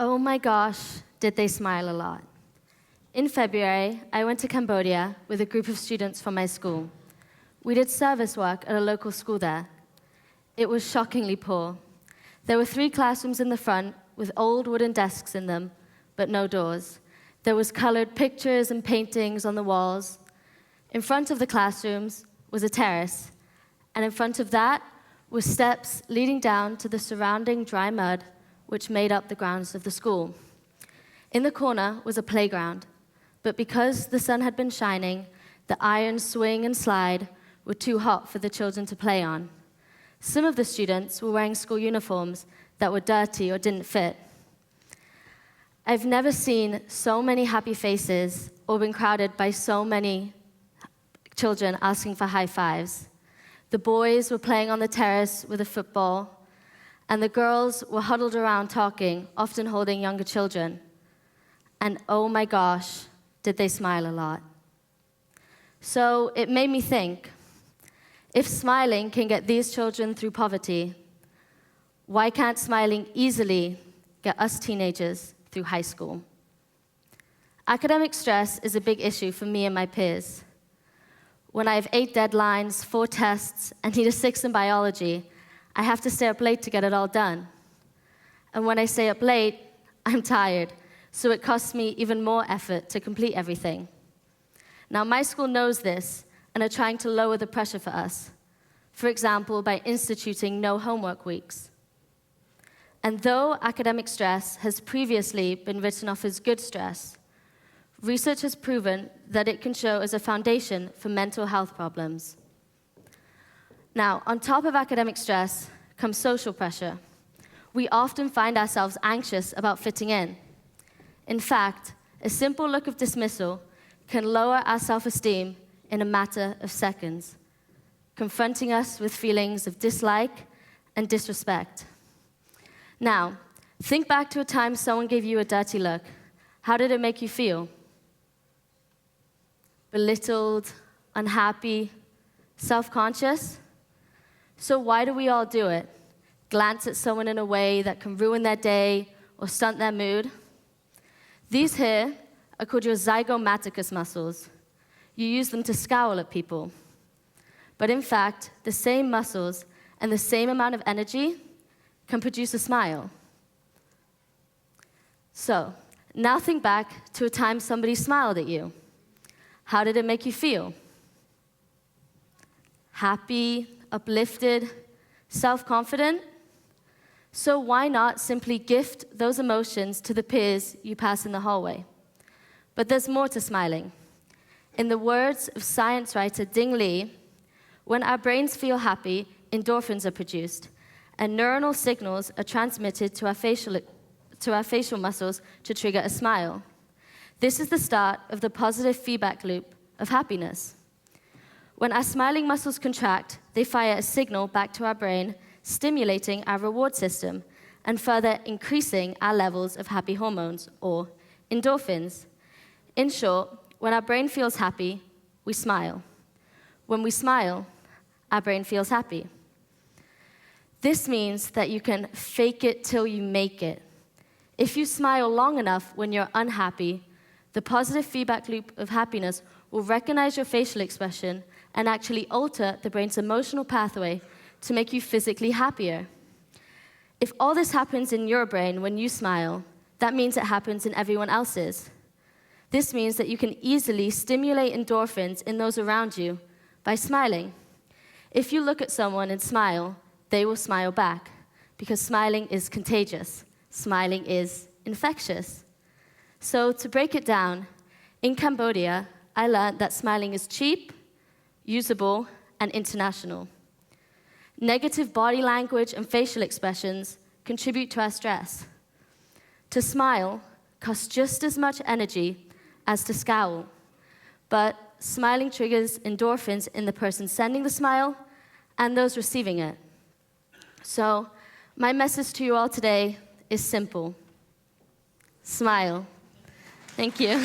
Oh my gosh, did they smile a lot. In February, I went to Cambodia with a group of students from my school. We did service work at a local school there. It was shockingly poor. There were 3 classrooms in the front with old wooden desks in them, but no doors. There was colored pictures and paintings on the walls. In front of the classrooms was a terrace, and in front of that were steps leading down to the surrounding dry mud which made up the grounds of the school. In the corner was a playground, but because the sun had been shining, the iron swing and slide were too hot for the children to play on. Some of the students were wearing school uniforms that were dirty or didn't fit. I've never seen so many happy faces or been crowded by so many children asking for high fives. The boys were playing on the terrace with a football, and the girls were huddled around talking, often holding younger children. And oh my gosh, did they smile a lot. So it made me think, if smiling can get these children through poverty, why can't smiling easily get us teenagers through high school? Academic stress is a big issue for me and my peers. When I have 8 deadlines, 4 tests, and need a 6 in biology, I have to stay up late to get it all done. And when I stay up late, I'm tired, so it costs me even more effort to complete everything. Now, my school knows this and are trying to lower the pressure for us, for example, by instituting no homework weeks. And though academic stress has previously been written off as good stress, research has proven that it can show as a foundation for mental health problems. Now, on top of academic stress comes social pressure. We often find ourselves anxious about fitting in. In fact, a simple look of dismissal can lower our self-esteem in a matter of seconds, confronting us with feelings of dislike and disrespect. Now, think back to a time someone gave you a dirty look. How did it make you feel? Belittled, unhappy, self-conscious? So why do we all do it? Glance at someone in a way that can ruin their day or stunt their mood? These here are called your zygomaticus muscles. You use them to scowl at people. But in fact, the same muscles and the same amount of energy can produce a smile. So, now think back to a time somebody smiled at you. How did it make you feel? Happy, uplifted, self-confident? So why not simply gift those emotions to the peers you pass in the hallway? But there's more to smiling. In the words of science writer Ding Li, when our brains feel happy, endorphins are produced, and neuronal signals are transmitted to our facial muscles to trigger a smile. This is the start of the positive feedback loop of happiness. When our smiling muscles contract, they fire a signal back to our brain, stimulating our reward system and further increasing our levels of happy hormones, or endorphins. In short, when our brain feels happy, we smile. When we smile, our brain feels happy. This means that you can fake it till you make it. If you smile long enough when you're unhappy, the positive feedback loop of happiness will recognize your facial expression and actually alter the brain's emotional pathway to make you physically happier. If all this happens in your brain when you smile, that means it happens in everyone else's. This means that you can easily stimulate endorphins in those around you by smiling. If you look at someone and smile, they will smile back, because smiling is contagious. Smiling is infectious. So to break it down, in Cambodia, I learned that smiling is cheap, usable, and international. Negative body language and facial expressions contribute to our stress. To smile costs just as much energy as to scowl, but smiling triggers endorphins in the person sending the smile and those receiving it. So my message to you all today is simple. Smile. Thank you.